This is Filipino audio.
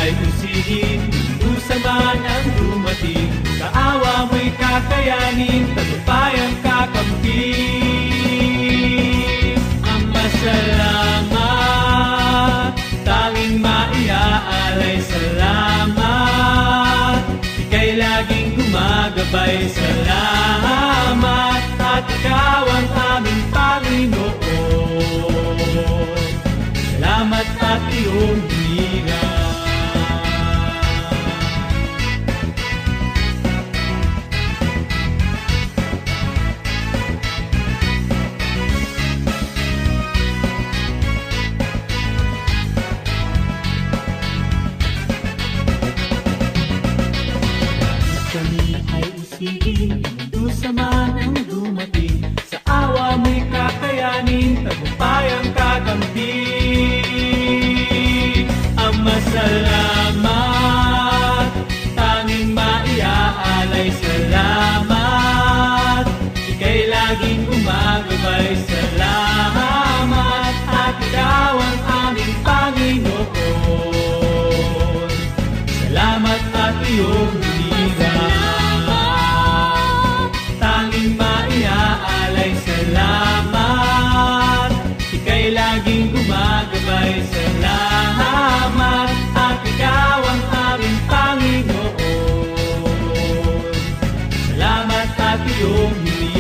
ay usigin, dusa man ang dumating. Kaawa mo'y kakayanin, tagumpayang kakampi. Ama, salamat, tanging maiaalay. Salamat, ika'y laging gumagabay. Salamat, at ikaw ang aming Panginoon. Salamat at iyong hininga. Kami ay usigin, dusa man ang dumating. Sa awa mo'y kakayanin, tagumpayang kakampi. Ama, salamat, tanging maiaalay. Salamat, ika'y laging gumagabay. Salamat, at ikaw ang aming Panginoon. Salamat at iyong hininga. Tanging maiaalay. Salamat, ika'y laging gumagabay. Salamat, at ikaw ang aming Panginoon. Salamat at iyong hininga.